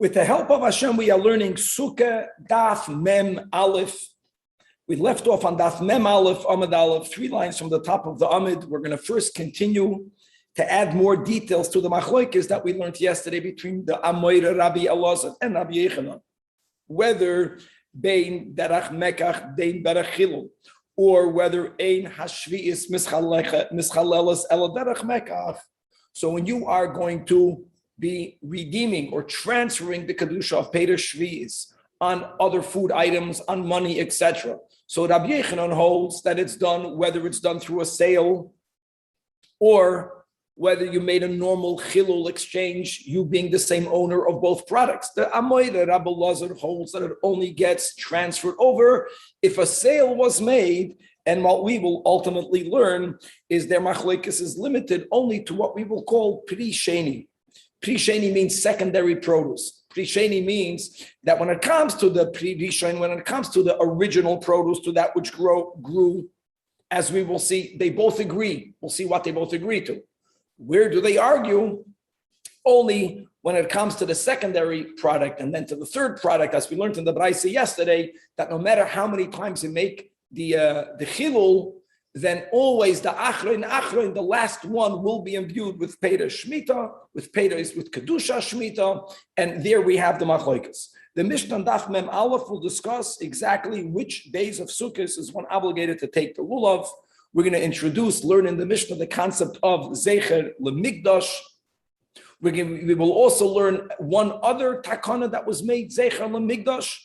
With the help of Hashem, we are learning Sukah Daf Mem Aleph. We left off on Daf Mem Aleph, Amud Aleph, 3 lines from the top of the Amud. We're going to first continue to add more details to the machlokes that we learned yesterday between the Amoira Rabbi Elazar and Rabbi Yechanan. Whether Bein Derach Mekach, Bein Derach Chilul, or whether Ein Hashvi'is Mischalelas Ela Derach Mekach. So when you are going to be redeeming or transferring the kedusha of Peter Shvi'is on other food items, on money, etc. So Rabbi Yechanan holds that it's done, whether it's done through a sale or whether you made a normal chilul exchange, you being the same owner of both products. The Amoyre Rabbi Elazar holds that it only gets transferred over if a sale was made. And what we will ultimately learn is their machlokes is limited only to what we will call pri sheni. Pri sheni means secondary produce. Pri sheni means that when it comes to the pri rishon, when it comes to the original produce, to that which grew, as we will see, they both agree. We'll see what they both agree to. Where do they argue? Only when it comes to the secondary product and then to the third product, as we learned in the Braisa yesterday, that no matter how many times you make the chilul, then always the achrein, the last one will be imbued with Peter Shemitah, with Kedusha Shemitah, and there we have the machlokes. The Mishnah Daf Mem Aleph will discuss exactly which days of Sukkot is one obligated to take the lulav. We're going to learn in the Mishnah the concept of Zecher LeMikdash. We will also learn one other takana that was made, Zecher LeMikdash,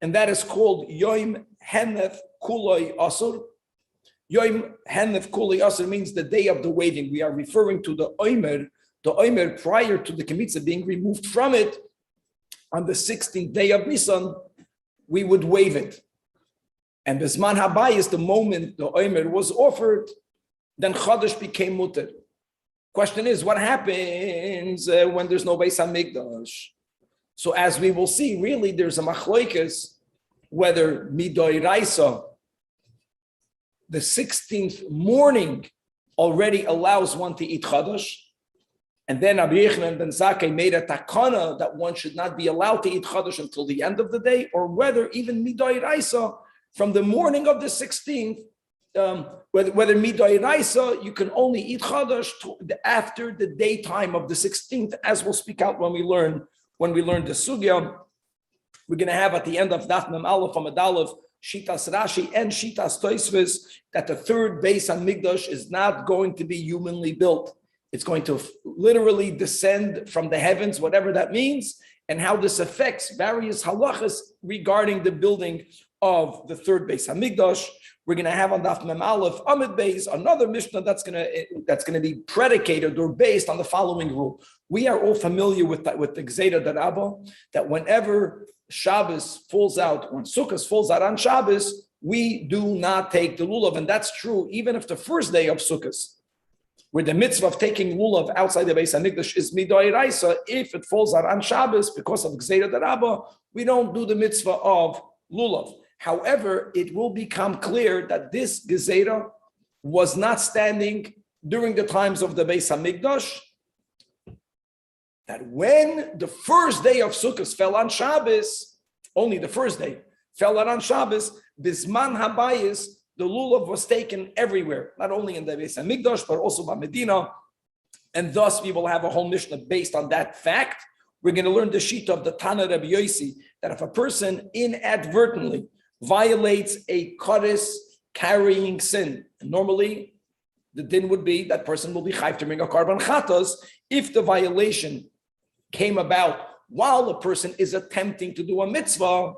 and that is called Yom Henef Kuloi Asur. Yom Henef Kulei Asur means the day of the waving. We are referring to the Omer prior to the Kemitza being removed from it. On the 16th day of Nisan, we would wave it. And Bisman Habayis, the moment the Omer was offered, then Chodesh became mutter. Question is, what happens when there's no Beis HaMikdash? So as we will see, really there's a machlokes whether Midoi Raisa, the 16th morning already allows one to eat Chodesh. And then Rabbi Yechanan ben Zakkai made a takana that one should not be allowed to eat Chodesh until the end of the day, or whether even Midoi Raisa, from the morning of the 16th, whether Midoi Raisa, you can only eat Chodesh after the daytime of the 16th, as we'll speak out when we learn the Sugya. We're going to have at the end of Daf Mem Aleph Amud Aleph Shitas Rashi and Shitas Tosfos that the third Beis HaMikdash is not going to be humanly built. It's going to literally descend from the heavens, whatever that means, and how this affects various halachas regarding the building of the third Beis HaMikdash. We're going to have on Daf Mem Aleph Amud Beis another Mishnah that's going to be predicated or based on the following rule. We are all familiar with the Gzeira D'Rabba, that whenever Shabbos falls out, when Sukkot falls out on Shabbos, we do not take the lulav, and that's true even if the first day of Sukkot, where the mitzvah of taking lulav outside the Beis HaMikdash is midoi raisa, if it falls out on Shabbos because of Gzeira D'Rabba, we don't do the mitzvah of lulav. However, it will become clear that this Gzeira was not standing during the times of the Beis HaMikdash, that when the first day of Sukkot fell on Shabbos, only the first day fell out on Shabbos, Bisman Habayis, the lulav was taken everywhere, not only in the Beis HaMikdash, but also by Medina. And thus we will have a whole Mishnah based on that fact. We're going to learn the sheet of the Tanach Rabbi Yossi, that if a person inadvertently violates a Kodesh carrying sin, and normally the din would be that person will be chayv to bring a karban chatos. If the violation came about while the person is attempting to do a mitzvah,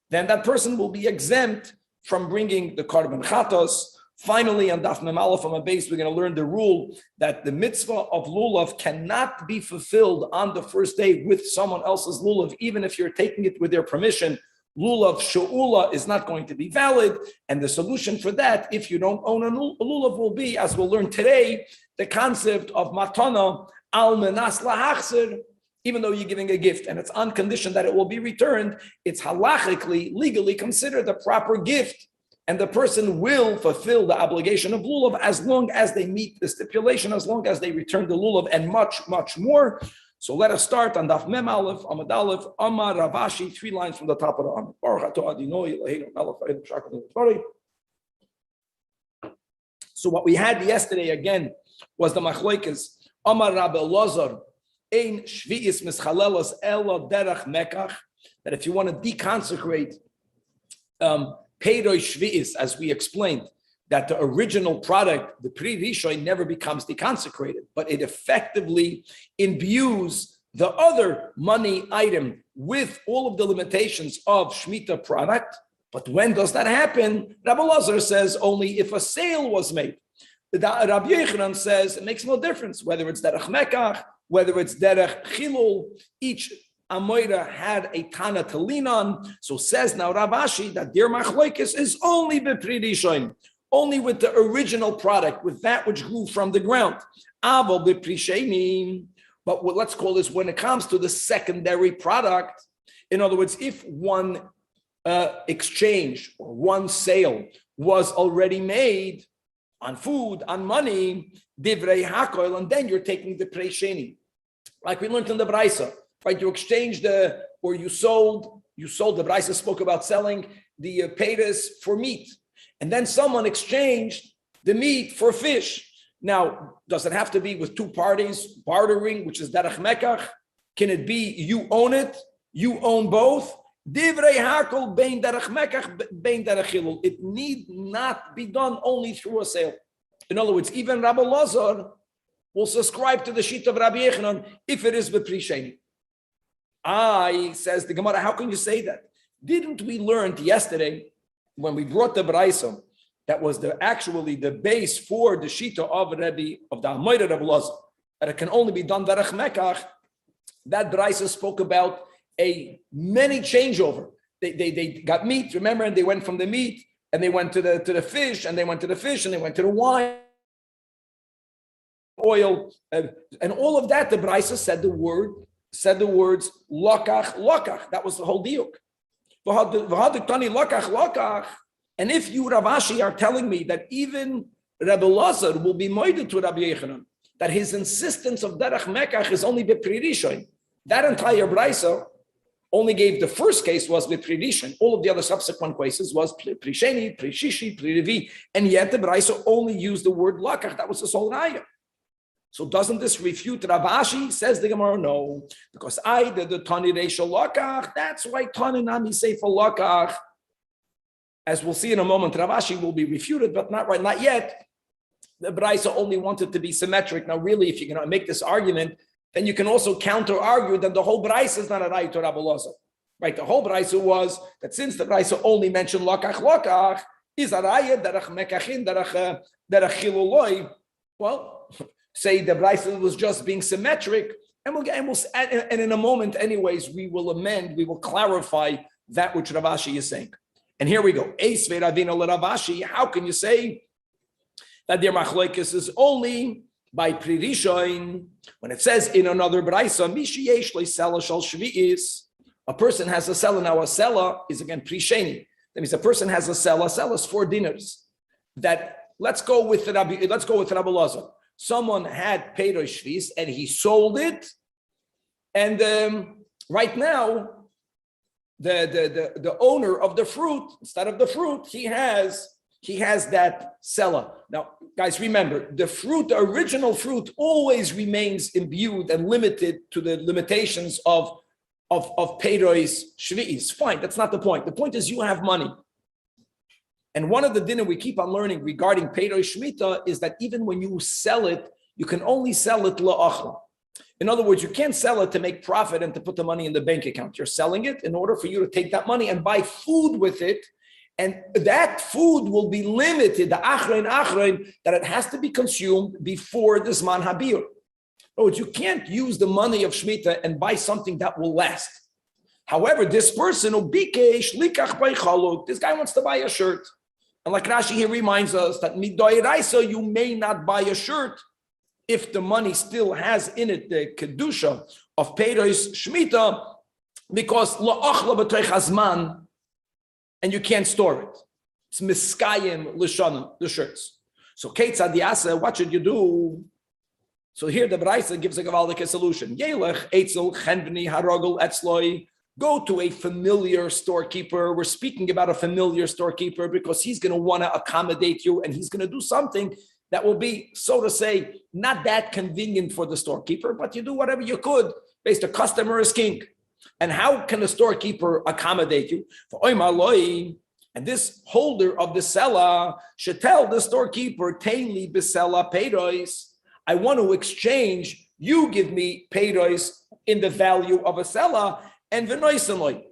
then that person will be exempt from bringing the karban chatos. Finally, on Daf Mem Aleph Amud Beis, we're going to learn the rule that the mitzvah of lulav cannot be fulfilled on the first day with someone else's lulav, even if you're taking it with their permission. Lulav she'ula is not going to be valid, and the solution for that, if you don't own a lulav, will be, as we'll learn today, the concept of matana al menas lahachzer. Even though you're giving a gift and it's on condition that it will be returned, it's halachically, legally considered a proper gift, and the person will fulfill the obligation of lulav as long as they meet the stipulation, as long as they return the lulav, and much, much more. So let us start on Daf Mem Aleph, Amud Aleph, Amar Ravashi, 3 lines from the top of the Amud. So what we had yesterday again was the Machlokes, Amar Rabbi Elazar, Ein Shvi'is Mischalelos Ela Derech Mekach, that if you want to deconsecrate Peiroi Shvi'is, as we explained, that the original product, the pre-Rishon, never becomes deconsecrated, but it effectively imbues the other money item with all of the limitations of Shemitah product. But when does that happen? Rabbi Elazar says only if a sale was made. Rabbi Yochanan says it makes no difference whether it's derech mekach, whether it's derech chilul. Each Amoira had a Tana to lean on. So says now Ravashi that their machlokes is only b'pri rishon, only with the original product, with that which grew from the ground. Aval b'pri sheni. But let's call this when it comes to the secondary product. In other words, if one exchange or one sale was already made on food, on money, divrei hakoil, and then you're taking the prei sheni, like we learned in the Braisa, right? You exchanged you sold. The Braisa spoke about selling the peiros for meat, and then someone exchanged the meat for fish. Now, does it have to be with two parties bartering, which is derech mekach? Can it be you own it, you own both? Divrei hakol bein derech mekach bein derech chilul. It need not be done only through a sale. In other words, even Rabbi Elazar will subscribe to the sheet of Rabbi Yochanan if it is b'pri sheni. Says the Gemara, how can you say that? Didn't we learn yesterday when we brought the Braisa that was actually the base for the shita of the Amoira Rabbi Elazar, that it can only be done derech mekach? That Braisa spoke about a many changeover. They got meat, remember, and they went from the meat and they went to the fish, and they went to the fish, and they went to the wine, oil, and all of that. The Braisa said the words lokach lokach. That was the whole diuk. And if you, Ravashi, are telling me that even Rabbi Elazar will be moided to Rabbi Yochanan, that his insistence of derech mekach is only b'pri rishon, that entire Braisa only gave the first case was b'pri rishon. All of the other subsequent cases was pri sheni, pri shishi, pri revi, and yet the Braisa only used the word lakach. That was the sole raya. So doesn't this refute Ravashi? Says the Gemara, no, because I did the tani reisha lakach. That's why tani nami say for lakach. As we'll see in a moment, Ravashi will be refuted, but not right, not yet. The Braisa only wanted to be symmetric. Now, really, if you're going to make this argument, then you can also counter-argue that the whole Braisa is not a raya to Rabbi Elazar. Right? The whole Braisa was that since the Braisa only mentioned lakach, is a raya derech mekachin, derech chiluloi. Well, say the Braisa was just being symmetric, and in a moment, anyways, we will amend, we will clarify that which Ravashi is saying. And here we go. How can you say that their machlokes is only by pri rishon when it says in another Braisa, a person has a seller. Now a seller is again pri sheni. That means a person has a seller is 4 dinars. That let's go with Rabbi Elazar. Someone had peiroi shvis and he sold it, and right now the owner of the fruit, instead of the fruit, he has that seller. Now, guys, remember, the original fruit always remains imbued and limited to the limitations of peiros shvi'is. Fine, that's not the point. The point is you have money. And one of the dinner we keep on learning regarding peiros shmita is that even when you sell it, you can only sell it la'achla. In other words, you can't sell it to make profit and to put the money in the bank account. You're selling it in order for you to take that money and buy food with it. And that food will be limited, the achrein, that it has to be consumed before the Zman Habir. In other words, you can't use the money of Shemitah and buy something that will last. However, this person, this guy wants to buy a shirt. And like Rashi here reminds us that midoiraisa, you may not buy a shirt if the money still has in it the kedusha of peiros shmita, because la'achla b'toich hazman, and you can't store it. It's miskayim l'shana, the shirts. So keitzad yasa, what should you do? So here the Braisa gives a Gavaldic solution. Yelech etzel chenveni harogel etzloi. Go to a familiar storekeeper. We're speaking about a familiar storekeeper because he's going to want to accommodate you and he's going to do something that will be, so to say, not that convenient for the storekeeper, but you do whatever you could based on customer is king. And how can the storekeeper accommodate you? And this holder of the sella should tell the storekeeper, Tainli besella peiros. I want to exchange, you give me peiros in the value of a sella, and v'noisanloi.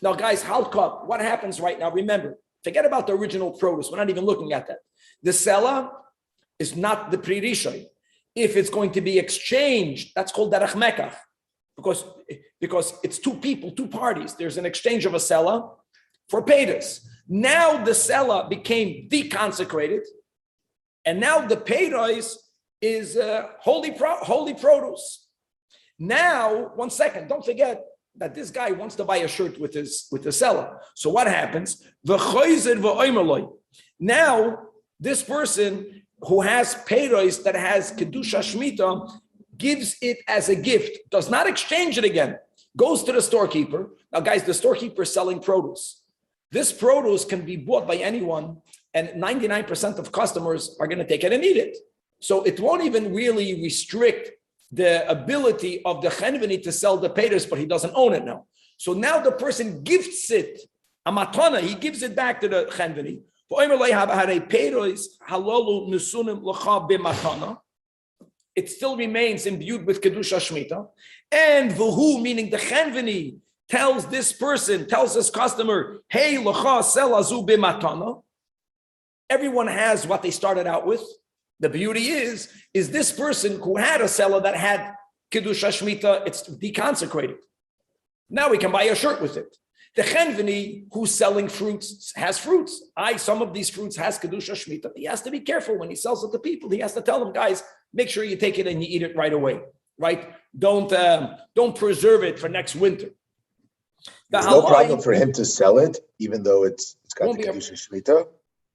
Now, guys, halkot, what happens right now? Remember, forget about the original produce. We're not even looking at that. The sella is not the pririshay. If it's going to be exchanged, that's called derech mekach, because it's two people, two parties. There's an exchange of a sella for peiros. Now the sella became deconsecrated, and now the peiros is holy produce. Now, 1 second, don't forget that this guy wants to buy a shirt with the seller. So what happens? Now, this person who has peiros that has kedusha shmita gives it as a gift, does not exchange it again, goes to the storekeeper. Now, guys, the storekeeper is selling produce. This produce can be bought by anyone, and 99% of customers are going to take it and eat it. So it won't even really restrict the ability of the chenveni to sell the peiros, but he doesn't own it now. So now the person gifts it, a matana, he gives it back to the chenveni. It still remains imbued with kedusha shmita. And v'hu, meaning the chenveni, tells this person, tells his customer, hey, l'cha sel azu b'matana. Everyone has what they started out with. The beauty is this person who had a seller that had kedusha shmita, it's deconsecrated. Now we can buy a shirt with it. The chenveni who's selling fruits has fruits. Some of these fruits has kedusha shmita. He has to be careful when he sells it to people. He has to tell them, guys, make sure you take it and you eat it right away, right? Don't preserve it for next winter. There's no problem for him to sell it, even though it's got the kedusha shmita.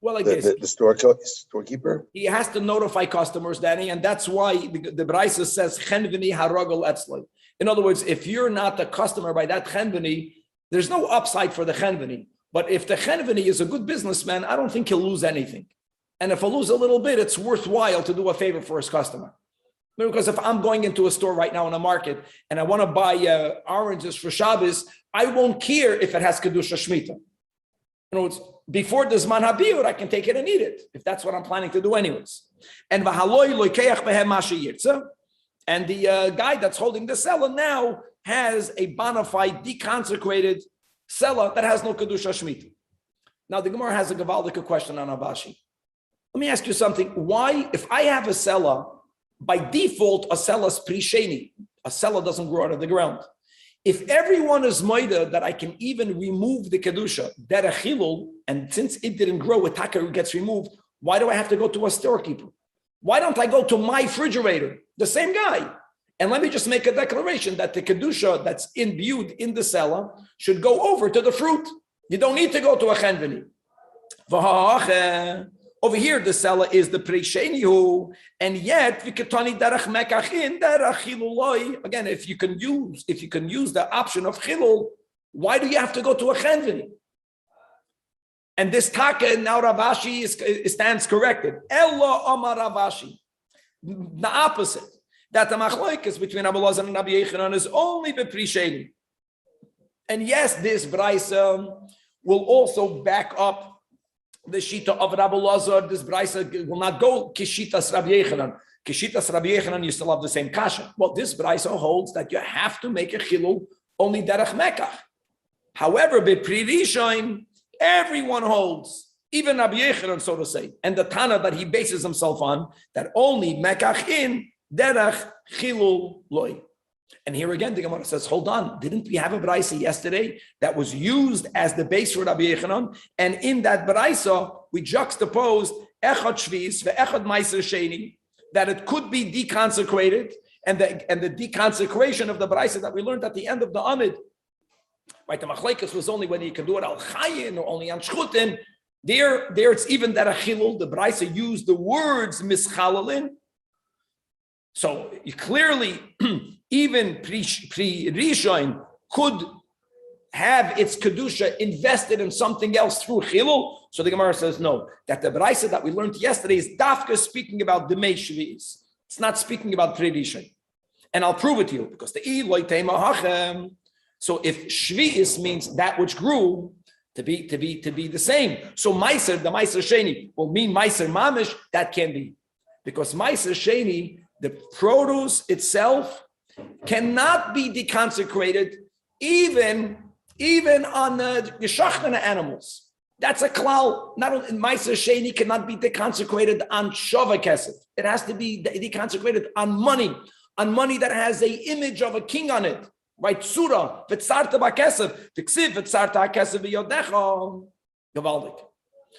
Well, like the storekeeper, he has to notify customers, Danny, and that's why the Braisa says chenveni harogel etzloi. In other words, if you're not a customer by that chenveni, there's no upside for the chenveni. But if the chenveni is a good businessman, I don't think he'll lose anything. And if he'll lose a little bit, it's worthwhile to do a favor for his customer. Because if I'm going into a store right now in a market and I want to buy oranges for Shabbos, I won't care if it has kedusha shmita. In other words, before the Zman HaBiur, I can take it and eat it, if that's what I'm planning to do anyways. And the guy that's holding the seller now has a bona fide, deconsecrated seller that has no kedusha shmita. Now the Gemara has a Gavaldic question on Avashi. Let me ask you something. Why, if I have a seller, by default, a seller's prisheni, a seller doesn't grow out of the ground. If everyone is moida that I can even remove the kedusha, derech chilul, and since it didn't grow, a taka gets removed, why do I have to go to a storekeeper? Why don't I go to my refrigerator, the same guy? And let me just make a declaration that the kedusha that's imbued in the seller should go over to the fruit. You don't need to go to a chenveni. Over here, the seller is the prishenihu, and yet vikatani derech mekachin derech chiluloi. Again, if you can use the option of chilul, why do you have to go to a chenveni? And this taka now Ravashi stands corrected. Ella Omar Ravashi, the opposite. That the machlokes between Rabbi Elazar and Rabbi Yechanan is only the prisheni. And yes, this Braisa will also back up the shita of Rabbi Elazar. This Braisa will not go kishitas Rabbi Yechanan. Kishitas Rabbi Yechanan, you still have the same kasha. Well, this Braisa holds that you have to make a chilul only derech mekach. However, b'pri rishon, everyone holds, even Rabbi Yechanan, so to say, and the Tana that he bases himself on, that only mekach in derech chilul loy. And here again, the Gemara says, hold on, didn't we have a Braisa yesterday that was used as the base for Rabbi Yechanan? And in that Braisa, we juxtaposed echad shvis ve'echad meiser sheni, that it could be deconsecrated, and the deconsecration of the Braisa that we learned at the end of the Amid. Right, the machlekes was only whether you can do it al chayin or only on shchutin. There it's even that a chilul. The Braisa used the words mischalalin. So clearly, even Pri Rishon could have its kedusha invested in something else through chilul. So the Gemara says no. That the brayso that we learned yesterday is dafka speaking about the mei shvi'is. It's not speaking about Pri Rishon. And I'll prove it to you because the iloi tema hachem. So if shvi'is means that which grew, to be the same. So meiser, the meiser sheni will mean meiser mamish. That can be, because meiser sheni, the produce itself, cannot be deconsecrated even on the yeshachna animals. That's a klal. Not only meiser sheni cannot be deconsecrated on shava kesef. It has to be deconsecrated on money that has a image of a king on it. Right, surah, v'tzarta b'kesef, v'ksiv v'tzarta b'kesef v'yodecha, gavaldik.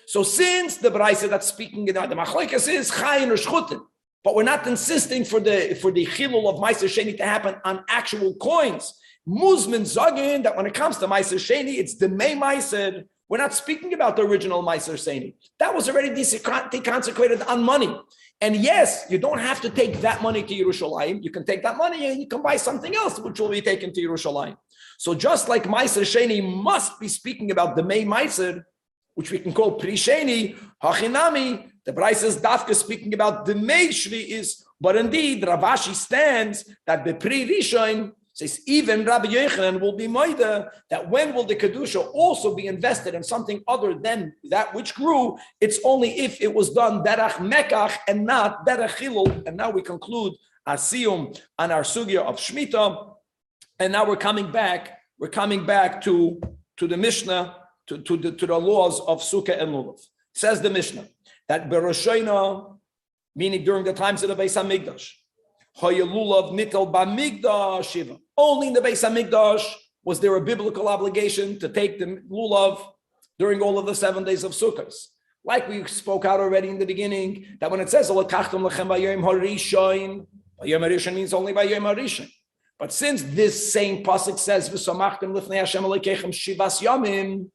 So since the brayso that's speaking in the machlokes is chayin or shchutin, but we're not insisting for the chilul of meiser sheni to happen on actual coins. Muzmin zagin that when it comes to meiser sheni, it's the mei meiser. We're not speaking about the original meiser sheni. That was already deconsecrated on money. And yes, you don't have to take that money to Yerushalayim. You can take that money and you can buy something else which will be taken to Yerushalayim. So just like Meiser Sheni must be speaking about the Mei Meiser, which we can call Pri Sheni, Hachinami, the Brayso is dafka speaking about the Mei Shvi'is, but indeed Ravashi stands that the Pri Rishon says even Rabbi Yochanan will be moida that when will the kedusha also be invested in something other than that which grew? It's only if it was done derech mekach and not derech chilul. And now we conclude our siyum on our sugya of Shemitah. And now we're coming back to the Mishnah, to the laws of Sukah and Lulav. Says the Mishnah that Beroshoina, meaning during the times of the Beis HaMikdash, Lulav nitel b'mikdash shiva. Only in the Beis HaMikdash was there a biblical obligation to take the lulav during all of the 7 days of Sukkot. Like we spoke out already in the beginning, that when it says "Olakachtem lechem b'yom harishon," b'yom harishon means only by Yom Harishon. But since this same pasuk says "V'samachtem lifnei Hashem Elokeichem shivas yamim,"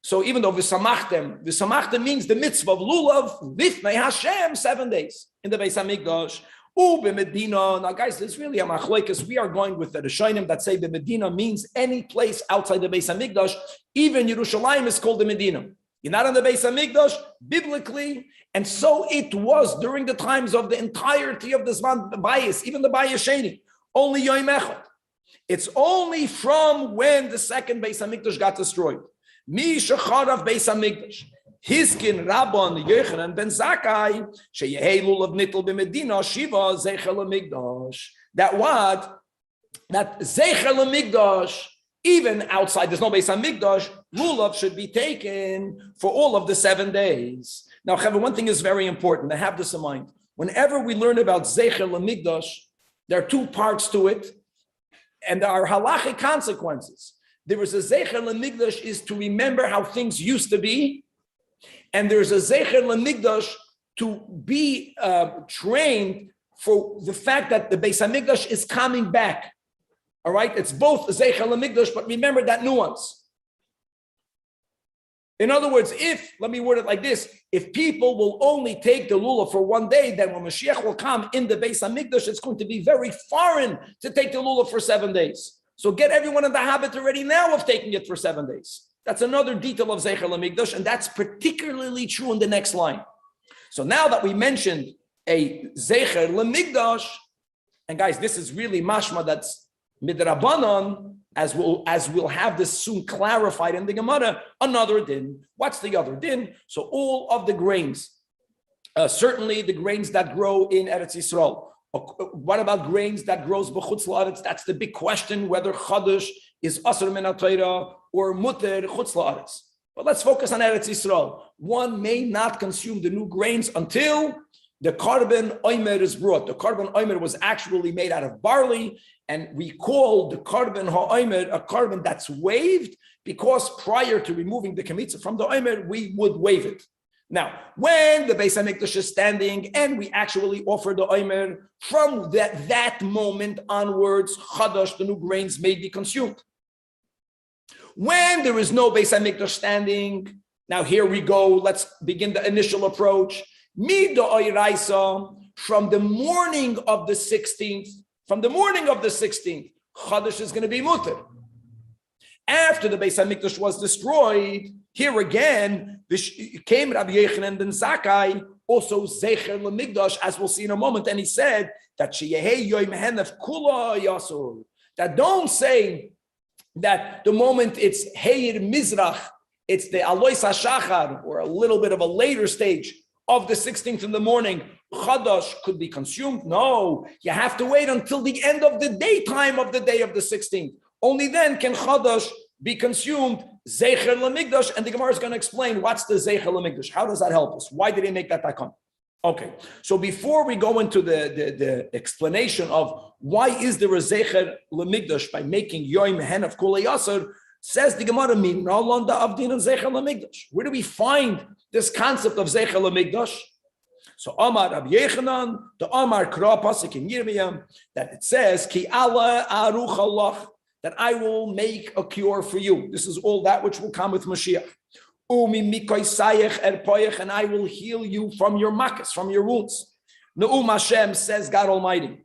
so even though v'samachtem means the mitzvah of lulav lifnei Hashem 7 days in the Beis HaMikdash. Medina. Now, guys, there's really a machlokes. We are going with the Rishonim that say the Medina means any place outside the Beis HaMikdash. Even Yerushalayim is called the Medina. You're not on the Beis HaMikdash biblically, and so it was during the times of the entirety of the Zman Bayis, even the Bayis Sheni. Only Yom Echad. It's only from when the second Beis HaMikdash got destroyed. Mi shecharav Beis HaMikdash. Hiskin Rabban Yochanan ben Zakkai sheyehei lulav nitel b'Medina shiva zeichel hamikdash. That zeichel hamikdash, even outside there's no Beis HaMikdash, lulav should be taken for all of the 7 days. Now, Chavah, one thing is very important to have this in mind. Whenever we learn about zeichel hamikdash, there are 2 parts to it, and there are halachic consequences. There is a zeichel hamikdash is to remember how things used to be. And there's a Zecher L'Mikdash to be trained for the fact that the Beis HaMikdash is coming back. All right? It's both Zecher L'Mikdash, but remember that nuance. In other words, let me word it like this, if people will only take the lulav for 1 day, then when Mashiach will come in the Beis HaMikdash, it's going to be very foreign to take the lulav for 7 days. So get everyone in the habit already now of taking it for 7 days. That's another detail of Zeichel HaMikdash, and that's particularly true in the next line. So now that we mentioned a Zeichel HaMikdash, and guys, this is really mashma that's midrabanan, as we'll have this soon clarified in the Gemara, another din. What's the other din? So all of the grains, certainly the grains that grow in Eretz Yisrael. What about grains that grows b'chutz la'aretz? That's the big question, whether chadosh is asur min ha'Torah or muter chutz la'aretz. But let's focus on Eretz Yisrael. One may not consume the new grains until the korban omer is brought. The korban omer was actually made out of barley, and we call the korban ha'omer a korban that's waved because prior to removing the kmitza from the omer, we would wave it. Now, when the Beis HaMikdash is standing and we actually offer the omer, from that moment onwards, chadash, the new grains, may be consumed. When there is no Beis HaMikdash standing, now here we go, let's begin the initial approach. Mida oiraisa, from the morning of the 16th, Chodesh is going to be mutter. After the Beis HaMikdash was destroyed, here again, came Rabbi Yochanan ben Zakkai, also Zecher LeMikdash, as we'll see in a moment, and he said that Sheyehei Yom Henef Kula Yasur. That don't say that the moment it's Heir Mizrach, it's the Alois HaShachar, or a little bit of a later stage of the 16th in the morning, Chodesh could be consumed. No, you have to wait until the end of the daytime of the day of the 16th. Only then can Chodesh be consumed, Zecher LeMikdash, and the Gemara is going to explain what's the Zecher LeMikdash. How does that help us? Why did he make that takon? Okay, so before we go into the explanation of why is there a Zecher LeMikdash by making Yom Henef Kula Yasser, says the Gemara, no londa avdin and Zecher LeMikdash. Where do we find this concept of Zecher LeMikdash? So Amar Rabbi Yochanan, the Amar Kra Pasuk in Yirmiyah, that it says, Ki Allah aruch Allah, that I will make a cure for you. This is all that which will come with Mashiach. And I will heal you from your makas, from your wounds. Ne'um Hashem, says God Almighty.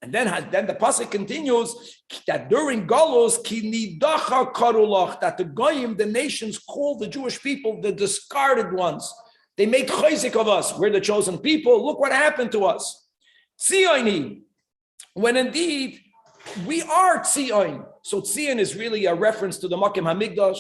And then the pasuk continues that during Galus, ki nidacha karulach, that the goyim, the nations, called the Jewish people the discarded ones. They made chayzik of us. We're the chosen people. Look what happened to us. Tzioni, when indeed we are Tzion. So Tzion is really a reference to the Makim HaMikdash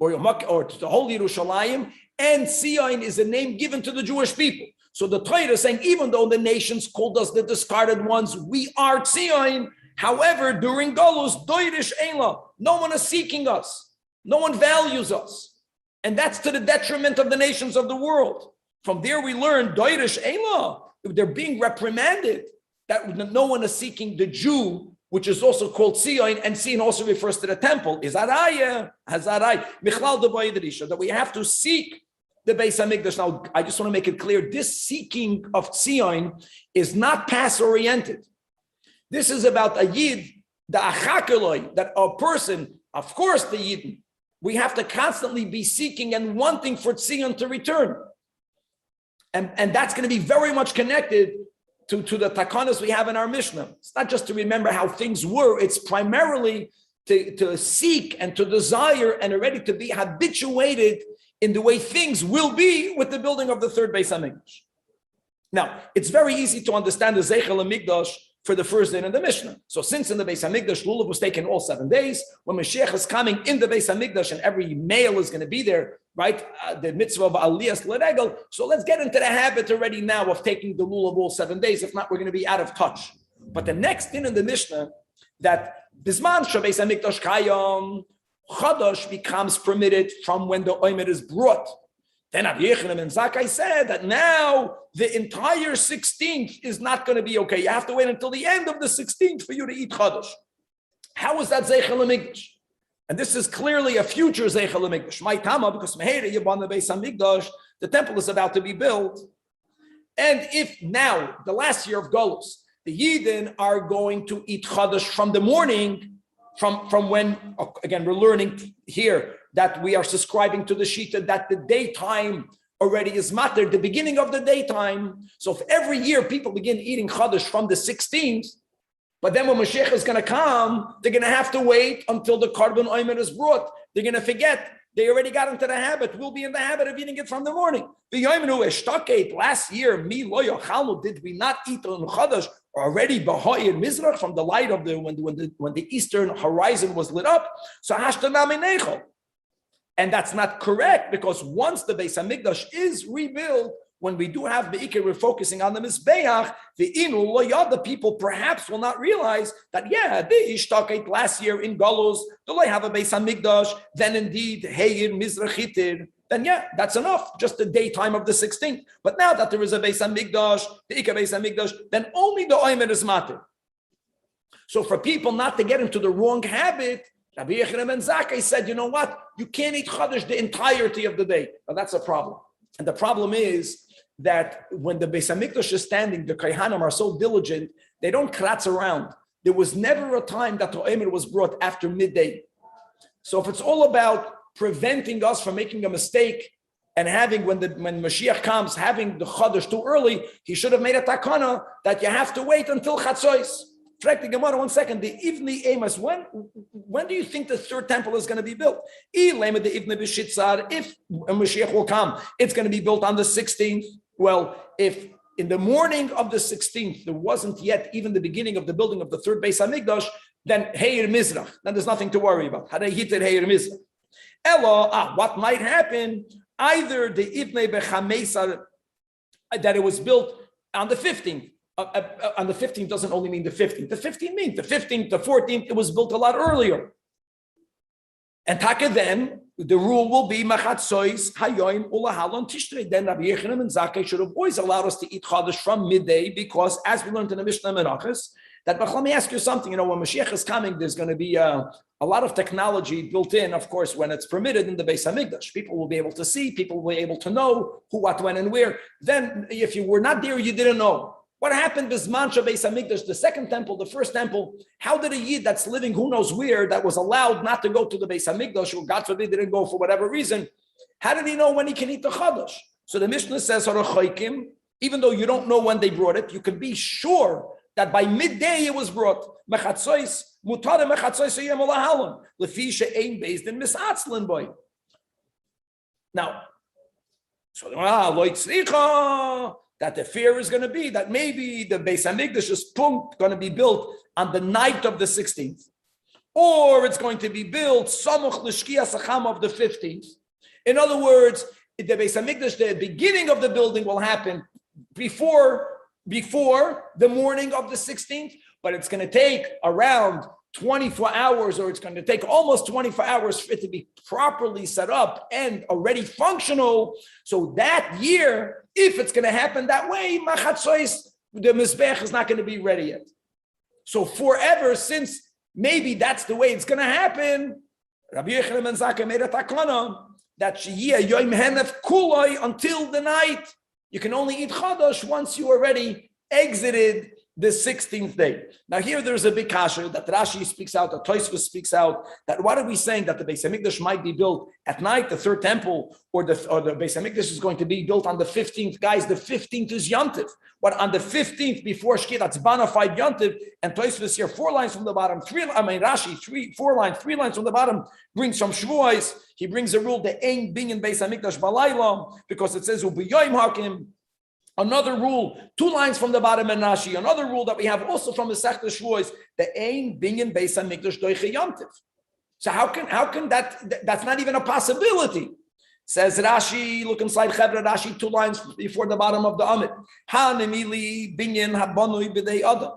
or to the Holy Yerushalayim, and Tzion is a name given to the Jewish people. So the Torah is saying, even though the nations called us the discarded ones, we are Tzion. However, during Golus, Doirish Eila, no one is seeking us. No one values us. And that's to the detriment of the nations of the world. From there we learn, Doirish Eila, they're being reprimanded, that no one is seeking the Jew, which is also called Tzion, and Tzion also refers to the temple. Is Araya, Hazarai, Michlal de Boyedrisha, that we have to seek the Beis HaMikdash. Now, I just want to make it clear, this seeking of Tzion is not past-oriented. This is about a Yid, the Achakeloi, that a person, of course the Yidden, we have to constantly be seeking and wanting for Tzion to return. And that's going to be very much connected to the takanas we have in our Mishnah. It's not just to remember how things were, it's primarily to seek and to desire and already to be habituated in the way things will be with the building of the third Beis HaMikdash. Now, it's very easy to understand the Zecher LeMikdash for the first day in the Mishnah. So since in the Beis HaMikdash, Lulav was taken all 7 days, when Mashiach is coming in the Beis HaMikdash and every male is going to be there, right? The mitzvah of Aliyah L'regel. So let's get into the habit already now of taking the Lulav all 7 days. If not, we're going to be out of touch. But the next thing in the Mishnah, that Bisman Beis HaMikdash Kayom, Chodesh becomes permitted from when the Omer is brought. Then Rabbi Yochanan ben Zakkai said that now the entire 16th is not going to be okay. You have to wait until the end of the 16th for you to eat Chodesh. How is that Zecher LeMikdash? And this is clearly a future Zecher LeMikdash. My Tama, because Meheira Yibon the Beis HaMikdash, the temple is about to be built. And if now, the last year of Golus, the Yidden are going to eat Chodesh from the morning, from when, again, we're learning here that we are subscribing to the Shita that the daytime already is matter, the beginning of the daytime. So if every year people begin eating Chodesh from the 16th, but then when Mashiach is going to come, they're going to have to wait until the Korban Omer is brought. They're going to forget. They already got into the habit. We'll be in the habit of eating it from the morning. Last year, did we not eat on Chodesh already Baha'ir Mizrach from the light of when the eastern horizon was lit up? So Hashtanam. And that's not correct, because once the Beis HaMikdash is rebuilt, when we do have Be'ikir, we're focusing on the Mizbeach, the people perhaps will not realize that, the Ishtaket last year in Galus, do they have a Beis HaMikdash, then indeed, Heir Mizrachitir, then that's enough, just the daytime of the 16th. But now that there is a Beis HaMikdash, the Ikar Beis HaMikdash, then only the Omer is matter. So for people not to get into the wrong habit, Rabbi Yochanan ben Zakkai said, you know what? You can't eat Chodesh the entirety of the day. Now that's a problem. And the problem is that when the Beis HaMikdash is standing, the Kohanim are so diligent, they don't kratz around. There was never a time that the Omer was brought after midday. So if it's all about preventing us from making a mistake and having when Mashiach comes, having the Chodesh too early, he should have made a takana that you have to wait until Chatzois. Frag the Gemara 1 second. The Ivni Amos, when do you think the third temple is going to be built? If Mashiach will come, it's going to be built on the 16th. Well, if in the morning of the 16th, there wasn't yet even the beginning of the building of the third Beis HaMikdash, then Heir Mizrach, then there's nothing to worry about. Hadei hited Heir Mizrach. Elo, what might happen? Either the Ivnei Bechamesa, that it was built on the 15th. On the 15th doesn't only mean the 15th. The 15th means the 15th, the 14th, it was built a lot earlier. And taka then, the rule will be Machatzois, Hayoim, Ulahalon, Tishrei. Then Rabbi Yechanan and Zakkai should have always allowed us to eat Chodesh from midday because, as we learned in the Mishnah Menachos, that, let me ask you something, when Mashiach is coming, there's going to be a lot of technology built in, of course, when it's permitted in the Beis HaMikdash. People will be able to see, people will be able to know who, what, when, and where. Then, if you were not there, you didn't know. What happened with Mancha Beis HaMikdash, the second temple, the first temple? How did a Yid that's living who knows where, that was allowed not to go to the Beis HaMikdash, or God forbid didn't go for whatever reason, how did he know when he can eat the Chodesh? So the Mishnah says, even though you don't know when they brought it, you can be sure that by midday it was brought. Mechatzois, mutare mechatzois yem olahalon, lefi she'ein based in misatzlin boy. Now, so that the fear is going to be that maybe the Beis HaMikdash is going to be built on the night of the 16th, or it's going to be built samuch l'shkia sacham of the 15th. In other words, the Beis HaMikdash, the beginning of the building will happen before the morning of the 16th, but it's going to take around 24 hours, or it's going to take almost 24 hours for it to be properly set up and already functional. So that year, if it's going to happen that way, Machatzois, the Mizbech is not going to be ready yet. So forever, since maybe that's the way it's going to happen, Rabbi Yechanan ben Zakkai made a takana that Shiyah Yom Henef Kuloi until the night. You can only eat Chodesh once you already exited the 16th day. Now here there's a big kasher that Rashi speaks out, that Tosfos speaks out, that what are we saying, that the Beis HaMikdash might be built at night, the third temple, or the Beis HaMikdash is going to be built on the 15th. Guys, the 15th is Yontif. What on the 15th before Shkia, that's bona fide Yontif, and Tosfos here 4 lines from the bottom, Rashi 4 lines, 3 lines from the bottom, brings from Shavuos. He brings a rule, the Ein Binyan Beis HaMikdash Balayla, because it says Ubiyoim Hakim. Another rule, 2 lines from the bottom in Rashi. Another rule that we have also from the Masechta Shavuos, the Ein Binyan Beis HaMikdash Doiche Yontif. So how can that's not even a possibility? Says Rashi, look inside Chevra Rashi, 2 lines before the bottom of the Amid. Ha-nemili binyan ha-banui b'dei adam.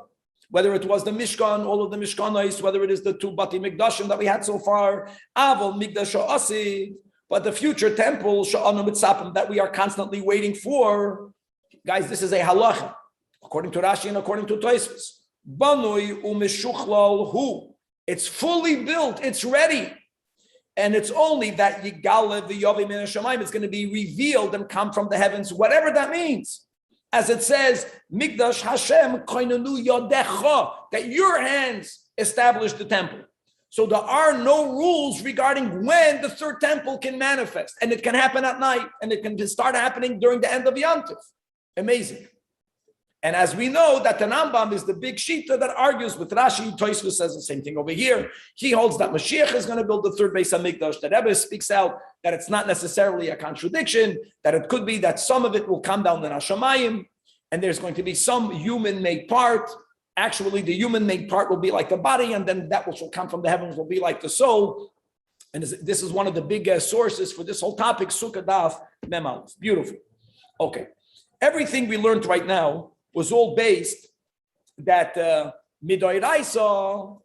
Whether it was the Mishkan, all of the Mishkanais, whether it is the 2 Bati Mikdashim that we had so far, Avol Mikdash Ha'asid, but the future temple, Sha'anu Mitzapim, that we are constantly waiting for. Guys, this is a halacha, according to Rashi and according to Tosfos. Banui u'mishuchlal hu. It's fully built, it's ready. And it's only that Yigale v'yovi min hashamayim, it's going to be revealed and come from the heavens, whatever that means. As it says, Mikdash Hashem koinanu yodecha, that your hands established the temple. So there are no rules regarding when the third temple can manifest. And it can happen at night, and it can start happening during the end of Yontif. Amazing. And as we know that the Rambam is the big shita that argues with Rashi. Tosfos says the same thing over here. He holds that Mashiach is going to build the third Beis HaMikdash. The Rebbe speaks out that it's not necessarily a contradiction, that it could be that some of it will come down in Hashamayim, and there's going to be some human-made part. Actually, the human-made part will be like the body, and then that which will come from the heavens will be like the soul. And this is one of the big sources for this whole topic, Sukah Daf Mem Aleph. Beautiful. Okay. Everything we learned right now was all based that Midoiraisa,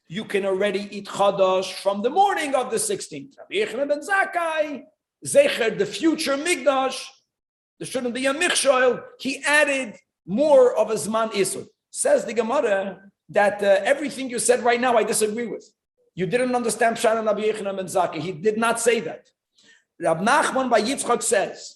you can already eat Chodesh from the morning of the 16th. Rabbi Yechanan ben Zakkai, Zecher, the future Mikdash, there shouldn't be a Michshoel. He added more of a Zman Isur. Says the Gemara that everything you said right now, I disagree with. You didn't understand Pshat and Rabbi Yechanan ben Zakkai. He did not say that. Rab Nachman by Yitzchak says,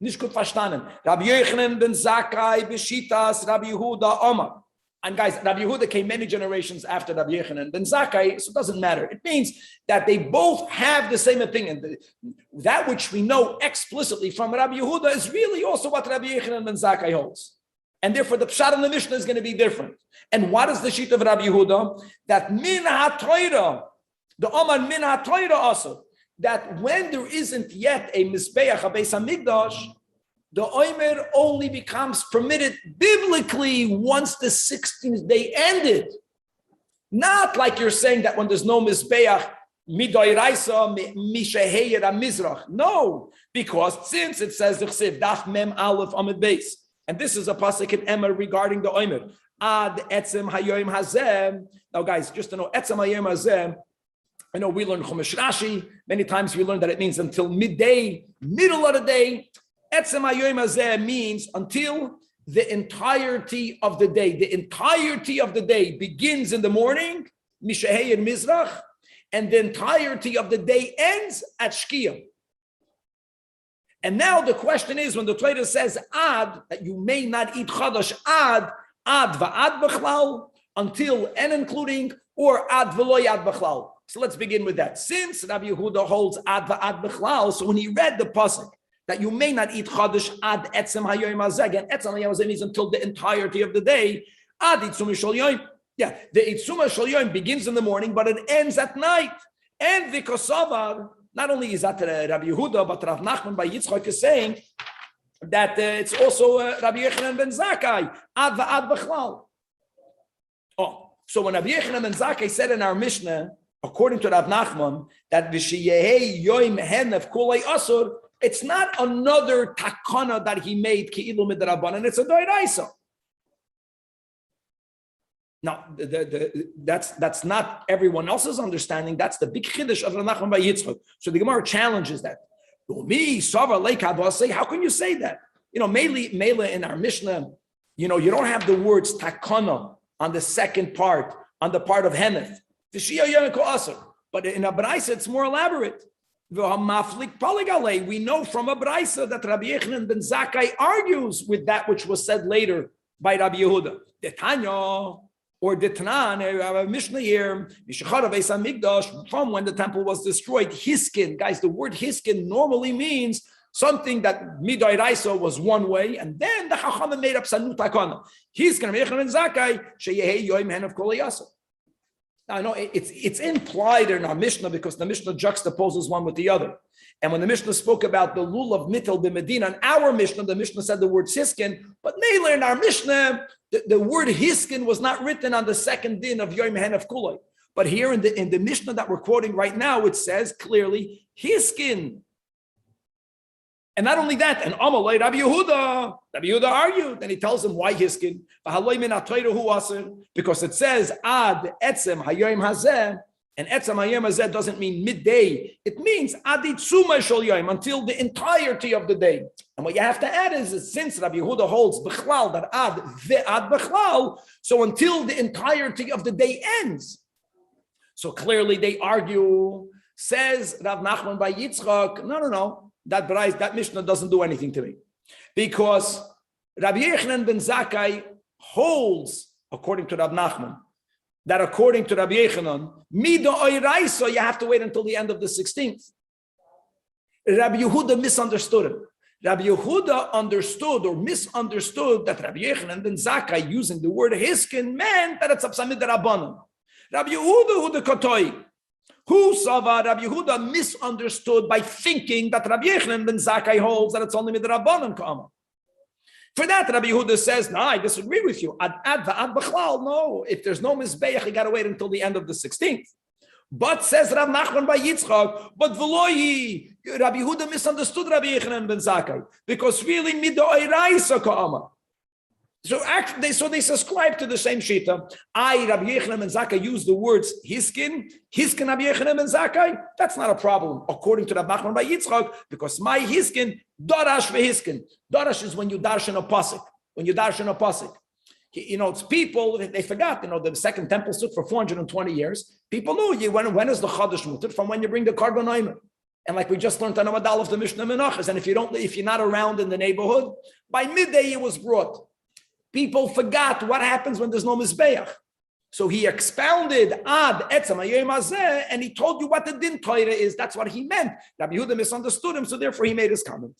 nicht gut verstanden. Rabbi Yechanan ben Zakkai beshitas Rabbi Yehuda Omar. And guys, Rabbi Yehuda came many generations after Rabbi Yochanan ben Zakkai, so it doesn't matter. It means that they both have the same opinion. That which we know explicitly from Rabbi Yehuda is really also what Rabbi Yochanan ben Zakkai holds. And therefore, the pshat in the Mishnah is going to be different. And what is the sheet of Rabbi Yehuda? That min ha-toira, the Omar min ha-toira also, that when there isn't yet a Mizbeach, a Beis HaMikdash, the Omer only becomes permitted biblically once the 16th day ended. Not like you're saying that when there's no Mizbeach, Midoiraisa, Misheheyer Mizrach. No, because since it says, Daf Mem Aleph Amid Beis, and this is a pasuk in Emor regarding the Omer. Ad Etzem Hayoim Hazem. Now, guys, just to know, Etzem Hayoim Hazem, I know we learn Chumash Rashi. Many times we learn that it means until midday, middle of the day. Etzem Hayoim Hazeh means until the entirety of the day. The entirety of the day begins in the morning, Misheheyer Mizrach, and the entirety of the day ends at Shkia. And now the question is, when the Torah says ad, that you may not eat chadash ad va'ad b'chlal, until and including, or ad v'lo yad b'chlal. So let's begin with that. Since Rabbi Yehuda holds ad va'ad b'chlal, so when he read the pasuk that you may not eat chadash ad etzem hayoyim hazeh, again, etzem hayoyim hazeh means until the entirety of the day. Ad itzuma shel yoyim. Yeah, the itzuma shel yoyim begins in the morning, but it ends at night. And the kosavar, not only is that Rabbi Yehuda, but Rav Nachman by Yitzchak is saying that it's also Rabbi Yochanan ben Zakkai, ad va'ad b'chlal. Oh, so when Rabbi Yochanan ben Zakkai said in our Mishnah, according to Rav Nachman, that v'sheyehei yoim henef kulei asur, it's not another takana that he made ki'ilu midrabanan, it's a doiraisa. Now, that's not everyone else's understanding. That's the big chiddush of Rav Nachman by Yitzchak. So the Gemara challenges that. How can you say that? You know, Mele in our Mishnah, you know, you don't have the words takana on the second part, on the part of henef. But in a Braisa, it's more elaborate. We know from a Braisa that Rabbi Yochanan ben Zakkai argues with that which was said later by Rabbi Yehuda. The Tanya or the Tanan, Mishnah here, from when the temple was destroyed, hiskin. Guys, the word hiskin normally means something that midoiraisa was one way, and then the Chachamim made up sanu takana. Hiskin Rabbi Yochanan ben Zakkai sheyehei yoim hen of kol yasser. Now, I know it's implied in our Mishnah because the Mishnah juxtaposes one with the other. And when the Mishnah spoke about the lulav of Matilde Medina, in our Mishnah, the Mishnah said the word hiskin, but later in our Mishnah, the word hiskin was not written on the second din of Yom Hen of Kulay. But here in the Mishnah that we're quoting right now, it says clearly hiskin. And not only that, and Amalei Rabbi Yehuda argued, and he tells him why hiskin. Because it says ad etzem hayoim hazeh, and etzem hayoim hazeh doesn't mean midday. It means aditzuma shel yoim, until the entirety of the day. And what you have to add is that since Rabbi Yehuda holds b'chlal, that ad b'chlal, so until the entirety of the day ends. So clearly they argue, says Rav Nachman by Yitzchak, no. That Mishnah doesn't do anything to me. Because Rabbi Yochanan ben Zakkai holds, according to Rav Nachman, that according to Rabbi Yochanan, mida oiraisa, you have to wait until the end of the 16th. Rabbi Yehuda misunderstood him. Rabbi Yehuda understood or misunderstood that Rabbi Yochanan ben Zakkai using the word hiskin meant that it's absamid rabbanon. Rabbi Yehuda kotoi. Who Sava Rabbi Yehuda misunderstood by thinking that Rabbi Yochanan ben Zakkai holds that it's only midrabanan kama. For that, Rabbi Yehuda says, "No, I disagree with you. Ad b'chlal. No, if there's no mizbeach, you got to wait until the end of the 16th." But says Rav Nachman by Yitzchak, but v'loyi, Rabbi Yehuda misunderstood Rabbi Yochanan ben Zakkai because really midoiraisa kama. So actually, they subscribe to the same shita. Rabbi Yochanan ben Zakkai, use the words hiskin Rabbi Yochanan ben Zakkai. That's not a problem, according to Rav Nachman by Yitzchak, because my hiskin, darash vehiskin. Darash is when you darshan a pasuk. You know, it's people, they forgot, the second temple stood for 420 years. People knew when is the Chodesh Mutter? From when you bring the Karban Omer. And like we just learned on Amadal of the Mishnah Menachos, and if you're not around in the neighborhood, by midday it was brought. People forgot what happens when there's no Mizbeach. So he expounded ad etzem hayom hazeh, and he told you what the din Torah is. That's what he meant. Rabbi Yehuda misunderstood him, so therefore he made his comment.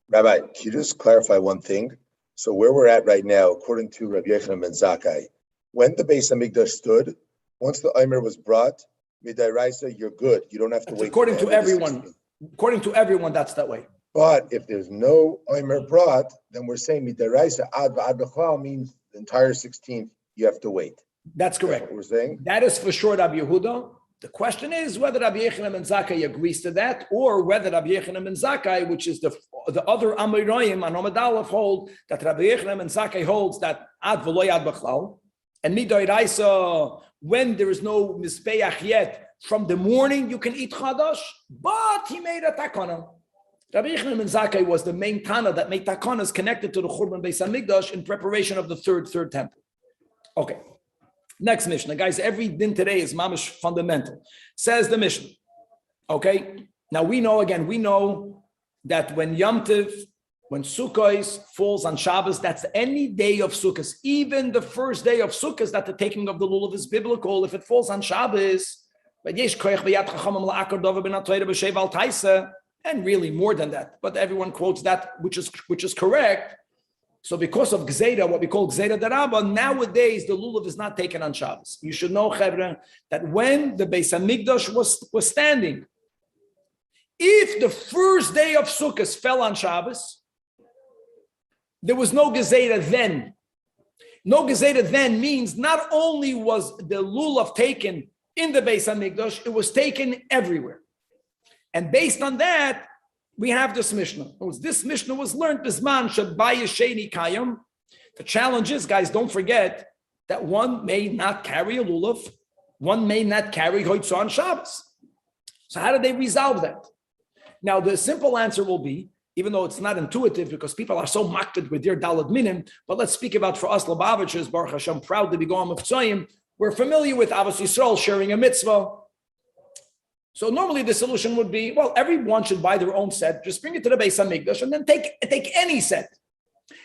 Rabbi, can you just clarify one thing? So where we're at right now, according to Rabbi Yochanan ben Zakkai, when the Beis Hamikdash stood, once the Omer was brought, Midairaisa, you're good. You don't have to wait. According to everyone. According to everyone, that's that way. But if there's no Omer brought, then we're saying Midairaisa ad v'ad b'chlal means the entire 16th you have to wait. That's correct. That's what we're saying. That is for sure Rabbi Yehuda. The question is whether Rabbi Yochanan ben Zakkai agrees to that, or whether Rabbi Yochanan ben Zakkai, which is the other Amoraim and Amud Aleph, hold that Rabbi Yochanan ben Zakkai holds that ad v'lo yad b'chlal, and midoraisa, when there is no mizbeach yet, from the morning you can eat chadash, but he made a takana. Rabbi Yochanan ben Zakkai was the main Tana that made takanas connected to the Churban Beis Hamikdash in preparation of the third temple. Okay. Next Mishnah, guys, every din today is mamish fundamental. Says the Mishnah. Okay, now we know that when Yom Tov, when Sukkah falls on Shabbos, that's any day of Sukkot. Even the first day of Sukkot, that the taking of the lulav is biblical. If it falls on Shabbos, and really more than that, but everyone quotes that, which is correct. So because of Gzeira, what we call Gzeira Darabah, nowadays the lulav is not taken on Shabbos. You should know, Chevra, that when the Beis Hamikdash was standing, if the first day of Sukkot fell on Shabbos, there was no Gzeira then. No Gzeira then means not only was the lulav taken in the Beis Hamikdash, it was taken everywhere. And based on that, we have this Mishnah. This Mishnah was learned bisman shabayis sheni kayam. The challenge is, guys, don't forget that one may not carry a lulav, one may not carry hoitzah on Shabbos. So how do they resolve that? Now, the simple answer will be, even though it's not intuitive because people are so makted with their dalad minim, but let's speak about for us Lubavitchers, Baruch Hashem, proud to be going Mivtzoyim. We're familiar with Avos Yisrael sharing a mitzvah. So normally the solution would be, well, everyone should buy their own set, just bring it to the Beis Hamikdash and then take any set.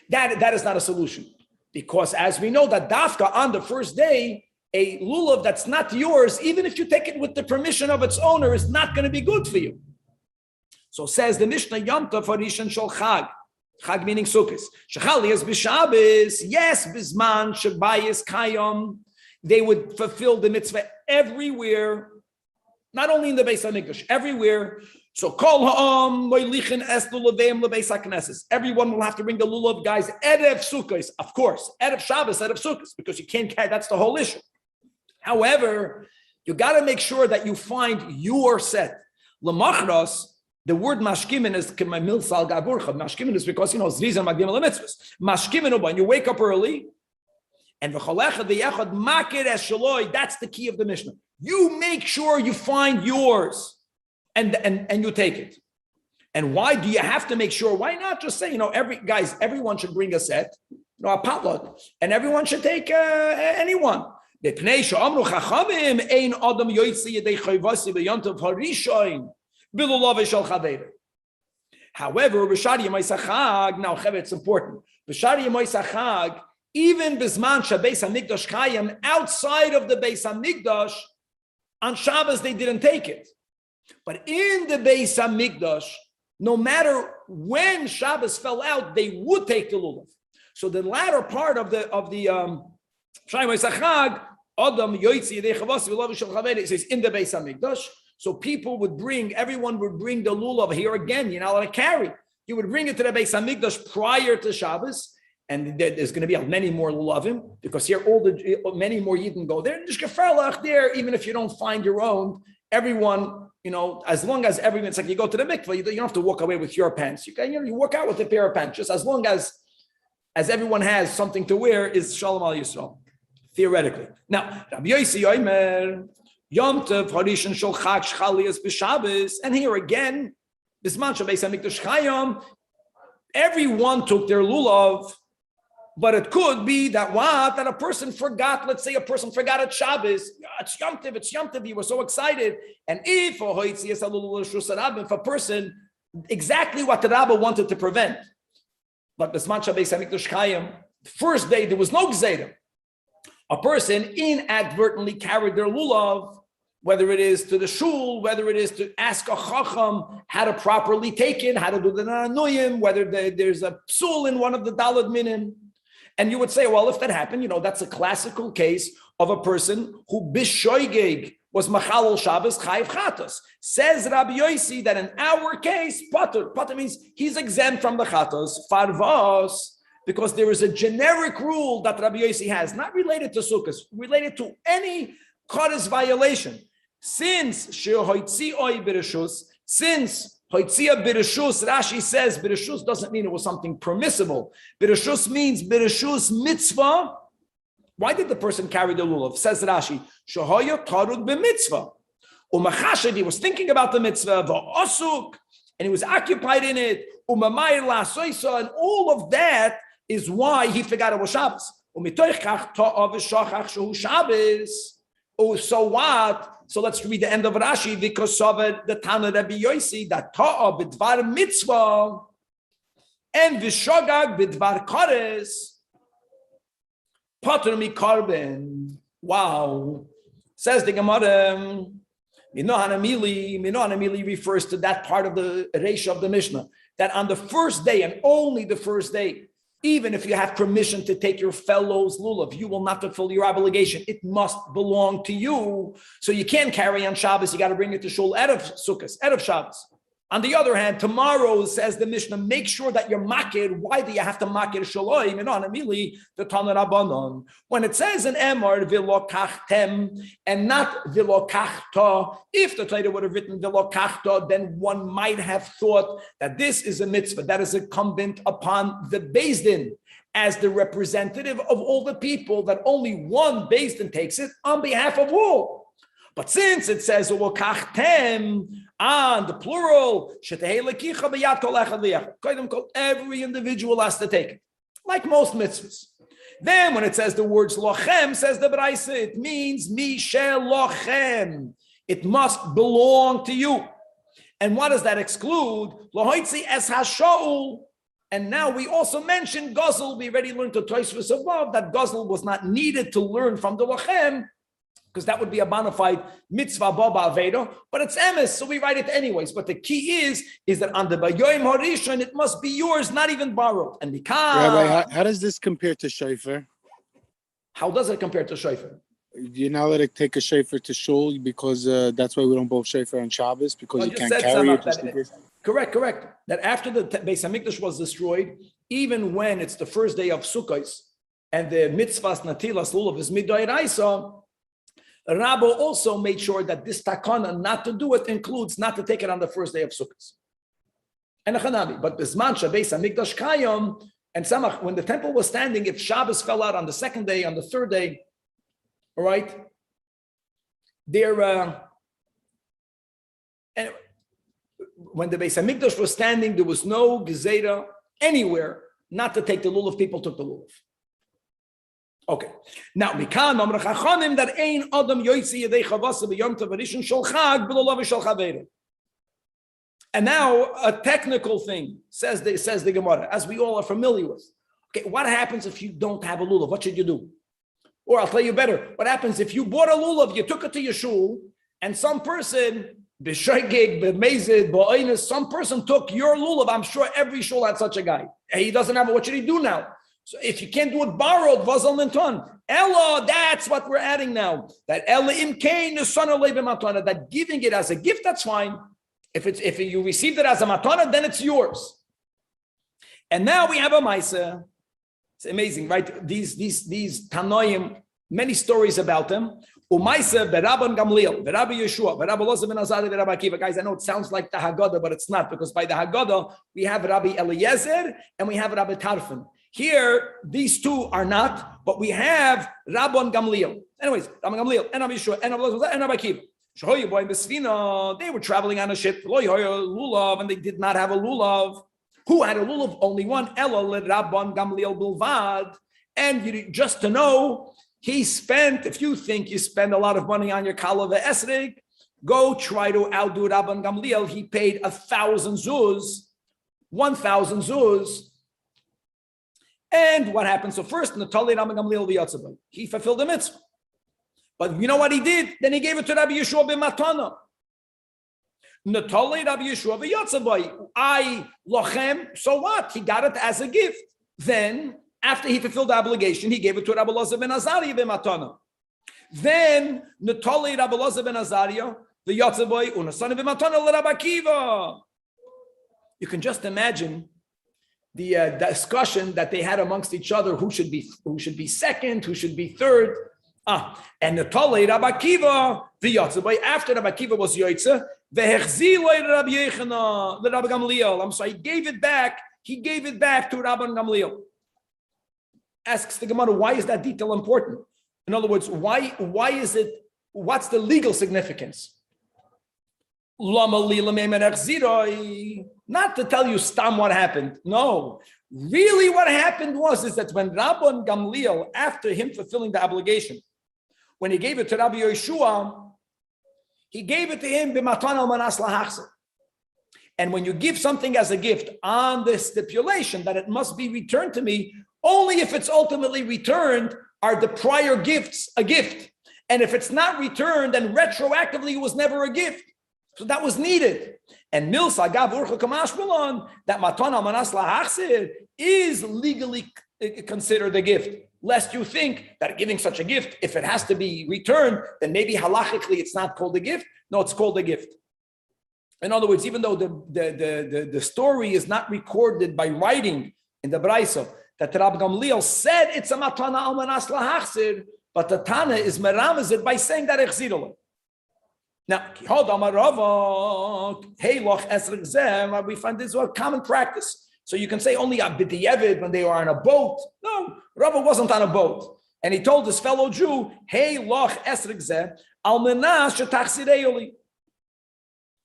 That is not a solution. Because as we know that dafka on the first day, a lulav that's not yours, even if you take it with the permission of its owner, is not going to be good for you. So says the Mishnah, Yom Tov Harishan Shel Chag. Chag meaning Sukkos. Shechaliyas b'Shabbos, yes, bisman shabayis kayom. They would fulfill the mitzvah everywhere. Not only in the Beis Hamikdash, everywhere. So kol ha'am lo'lichin es lulaveim lebeis hakneses. Everyone will have to bring the lulav, guys. Erev Sukkos, of course. Erev Shabbos, Erev Sukkos, because you can't carry. That's the whole issue. However, you got to make sure that you find your set. Lemachros, the word mashkimin is k'mamil sal gaburcha. Mashkimin is because zrizan magdim lemitzvos. Mashkimin when you wake up early, and v'cholechad v'yechad makir es shaloi. That's the key of the Mishnah. You make sure you find yours and you take it. And why do you have to make sure? Why not just say, everyone should bring a set, a potluck, and everyone should take anyone. However, now it's important. Even bisman shabeis hamikdash kayim, outside of the Beis Hamikdash, on Shabbos they didn't take it, but in the Beis Hamikdash, no matter when Shabbos fell out, they would take the lulav. So the latter part of the Shayim Chag, Adam Yoitzi Yedei Chavasi V'Lav Shel Chavei, it says in the Beis Hamikdash. So everyone would bring the lulav. Here again, you're not allowed to carry. You would bring it to the Beis Hamikdash prior to Shabbos. And there's going to be many more lulavim because here many more Yidden go there. There, even if you don't find your own, everyone, as long as everyone, it's like you go to the mikvah, you don't have to walk away with your pants. You can, you walk out with a pair of pants. Just as long as everyone has something to wear, is Shalom Al Yisrael, theoretically. Now, Rabbi Yossi Yomer, Yom Tov Harishan Shel Chag Shchaliyas b'Shabbos, and here again, Bisman Shabeis Hamikdash Chayom, everyone took their lulav. But it could be that a person forgot, let's say a person forgot at Shabbos, it's Yom Tov, he was so excited. And if a person, exactly what the Rabbah wanted to prevent. But Bisman Shabeis Hamikdash Chayim, first day there was no gzeira. A person inadvertently carried their lulav, whether it is to the shul, whether it is to ask a chacham how to properly take it, how to do the nanuyim, whether there's a psul in one of the dalad minim. And you would say, well, if that happened, that's a classical case of a person who bishoigeg was machalol Shabbos chayiv chatos. Says Rabbi Yossi that in our case, pater means he's exempt from the chatos, farvos, because there is a generic rule that Rabbi Yossi has, not related to sukkahs, related to any chatos violation. Since hoitzia birishus, Rashi says birishus doesn't mean it was something permissible. Birishus means birishus mitzvah. Why did the person carry the lulav? Says Rashi, shehoya tarud b'mitzvah. Umachashid, he was thinking about the mitzvah, v'osuk, and he was occupied in it. Umamayir la'asoisa, and all of that is why he forgot it was Shabbos. Umitoichach ta'av v'shachach shehu Shabbos. Oh, so what? So let's read the end of Rashi, because of the Tanach Rabbi Yossi, that ta'av b'dvar mitzvah, and v'shogag b'dvar kares, Pater mi karben. Wow. Says the Gemara, Minohanamili refers to that part of the Reisha of the Mishnah, that on the first day and only the first day, even if you have permission to take your fellow's lulav, you will not fulfill your obligation. It must belong to you. So you can't carry on Shabbos. You got to bring it to shul out of Sukkot, out of Shabbos. On the other hand, tomorrow, says the Mishnah, make sure that you're makir. Why do you have to makir shaloi? The Tanach Rabbanon. When it says in Emor, vilokachtem, and not vilokachta, if the Torah would have written vilokachta, then one might have thought that this is a mitzvah that is incumbent upon the Beis Din as the representative of all the people, that only one Beis Din takes it on behalf of all. But since it says vilokachtem, and the plural, every individual has to take it, like most mitzvahs. Then when it says the words lochem, says the Braisa, it means mishel lochem. It must belong to you. And what does that exclude? Lohoitzi es hashaul. And now we also mentioned Gozel. We already learned to Tosfos above that Gozel was not needed to learn from the lochem, because that would be a bona fide mitzvah baba aveda, but it's emes, so we write it anyways. But the key is that on the Bayoim Harishon, it must be yours, not even borrowed. And because Rabbi, how does this compare to shofar? How does it compare to shofar? You're not allowed to take a shofar to shul because that's why we don't blow shofar on Shabbos, because you can't carry it. Correct. That after the Beis Hamikdash was destroyed, even when it's the first day of Sukkot and the mitzvahs natilas lulav is midoraisa, Rabbo also made sure that this takana not to do it includes not to take it on the first day of Sukkot. And a chanabi, but Bisman Shabbos Hamikdash Kayom and Samach, when the temple was standing, if Shabbos fell out on the second day, on the third day, all right, and when the Beis Hamikdash was standing, there was no gezerah anywhere not to take the lulav. People took the lulav. Okay. Now, mikan amar chachonim that ein adam yoytzi yedei chavasa b'yom tov harishon shel chag b'lo shel chaveira. And now a technical thing says the Gemara, as we all are familiar with. Okay, what happens if you don't have a lulav? What should you do? Or I'll tell you better. What happens if you bought a lulav, you took it to your shul, and some person b'shoigeg b'mezid b'oinus, some person took your lulav. I'm sure every shul had such a guy. He doesn't have it. What should he do now? So if you can't do it borrowed, vazal minton. Ella, that's what we're adding now. That Ella imkain the son of matana. That giving it as a gift, that's fine. If you received it as a matana, then it's yours. And now we have a maisa. It's amazing, right? These Tanoim, many stories about them. Umaisa berabban Gamliel, berabbi Yeshua, berabbi Loza ben Azari, berabbi Akiva. Guys, I know it sounds like the Haggadah, but it's not, because by the Haggadah we have Rabbi Eliezer and we have Rabbi Tarfon. Here, these two are not, but we have Rabban Gamliel. Anyways, Rabban Gamliel and Rabbi Yeshua and Rabbi Akiva. They were traveling on a ship, lulav, and they did not have a lulav. Who had a lulav? Only one. Ella Rabban Gamliel Bilvad. And just to know, he spent, if you think you spend a lot of money on your kala ve'esrig, go try to outdo Rabban Gamliel. He paid 1,000 zuz, 1,000 zuz. And what happened? So first, he fulfilled the mitzvah. But you know what he did? Then he gave it to Rabbi Yeshua b'matana. I lochem. So what? He got it as a gift. Then, after he fulfilled the obligation, he gave it to Rabbi Elazar ben Azariah b'matana. Then Natali Rabbi Elazar ben Azariah the Yotzaboy unasani b'matana l'Rabbi Akiva. You can just imagine the discussion that they had amongst each other: who should be second, who should be third. And Natali Rabbi Akiva the Yotzaboy after Rabbi Akiva was Yoitza vehechziloi Rabbi Yechana the Rabbi Gamliel. I'm sorry, he gave it back. He gave it back to Rabbi Gamliel. Asks the Gemara, why is that detail important? In other words, why is it, what's the legal significance? Not to tell you stam what happened. No. Really what happened is that when Rabban Gamliel, after him fulfilling the obligation, when he gave it to Rabbi Yeshua, he gave it to him b'matan al manas lahachzer. And when you give something as a gift on the stipulation that it must be returned to me, only if it's ultimately returned are the prior gifts a gift. And if it's not returned, then retroactively it was never a gift. So that was needed. And milsa gav urcha kamashmalon, that matana manas lahachzir is legally considered a gift. Lest you think that giving such a gift, if it has to be returned, then maybe halachically it's not called a gift. No, it's called a gift. In other words, even though the story is not recorded by writing in the Brayso, that Rabbi Gamliel said it's a matana al manas lahachzir, but the Tana is meramezed by saying that echzirullah. Now, we find this is a common practice. So you can say only a b'di'evid when they were on a boat. No, Rava wasn't on a boat. And he told his fellow Jew, hey, loch esrig zeh, al menas shetachsirei.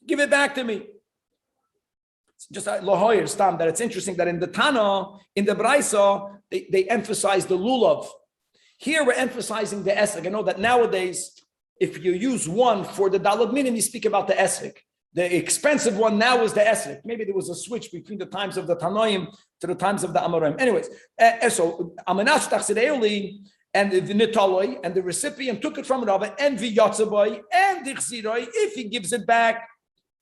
Give it back to me. It's just lohoyer stam that it's interesting that in the Tana, in the Brayso, they emphasize the lulav. Here we're emphasizing the esrog. I know that nowadays, if you use one for the dalad minim, you speak about the esrog. The expensive one now is the esrog. Maybe there was a switch between the times of the Tanoim to the times of the Amoraim. Anyways, so Amanash Tachsireoli and the Nitaloi and the recipient took it from Rabbi and V'yotzaboy and Dichziroi. If he gives it back,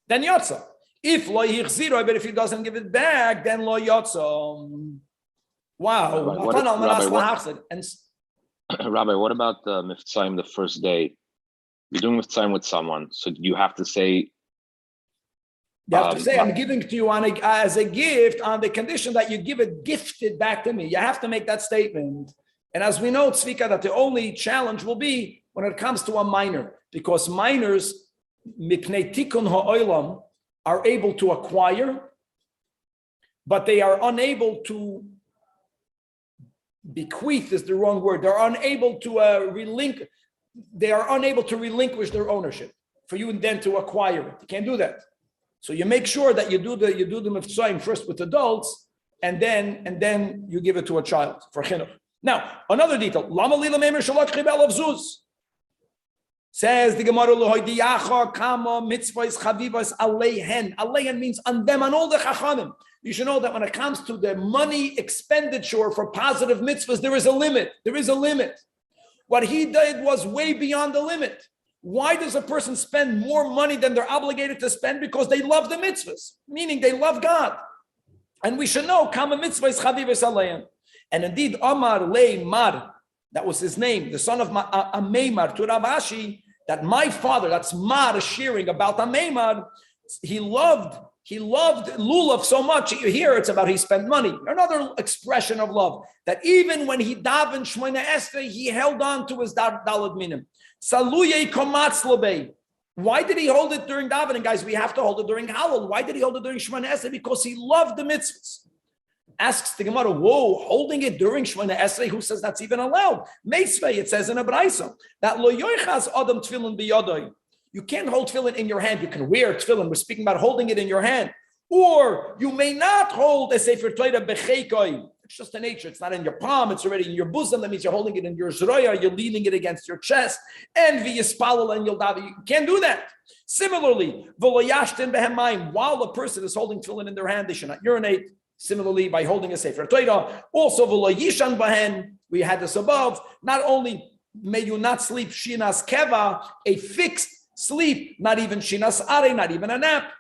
then Yotza. If lo yichziroi, but if he doesn't give it back, then lo Yotza. Wow. Rabbi, what about the Miftzayim the first day? You're doing Miftzayim with someone, so you have to say... You have to say, I'm giving to you as a gift on the condition that you give it gifted back to me. You have to make that statement. And as we know, Tzvika, that the only challenge will be when it comes to a minor, because minors, mipnei tikun ha'olam, are able to acquire, but they are unable to bequeath is the wrong word. They're unable to relinquish their ownership for you and then to acquire it. You can't do that. So you make sure that you do the mitzvah first with adults, and then you give it to a child for chinuch. Now, another detail. Lama lila meimer shalach chibel of zuz. Says the Gemara lohoidiyacha kama mitzvahs chavivas aleihen. Aleihen means on them, on all the chachamim. You should know that when it comes to the money expenditure for positive mitzvahs, there is a limit. There is a limit. What he did was way beyond the limit. Why does a person spend more money than they're obligated to spend? Because they love the mitzvahs, meaning they love God. And we should know, kama mitzvahs chavivas aleihen. And indeed, Amar Lei Mar, that was his name, the son of Ameimar, to Rav Ashi, that my father, that's Mar sharing about Ameimar, he loved lulav so much. Here it's about he spent money. Another expression of love, that even when he davened Shemona Esrei, he held on to his dalad minim. Saluyei komatz lobei. Why did he hold it during davening? Guys, we have to hold it during Hallel. Why did he hold it during Shemona Esrei? Because he loved the mitzvahs. Asks the Gemara, whoa, holding it during Shemona Esrei, who says that's even allowed? Meisvei, it says in a Brayso, that lo yoichas adam tefillin biyadoi. You can't hold tefillin in your hand. You can wear tefillin. We're speaking about holding it in your hand. Or you may not hold a sefer Torah becheikoi. It's just a nature. It's not in your palm. It's already in your bosom. That means you're holding it in your zroya. You're leaning it against your chest. And v'yispalel and you'll daven. You can't do that. Similarly, v'lo yashten behem mayim. While a person is holding tefillin in their hand, they should not urinate. Similarly, by holding a Sefer Torah. Also, v'lo yishan bahen, we had this above. Not only may you not sleep shinas keva, a fixed sleep, not even shinas are, not even a nap.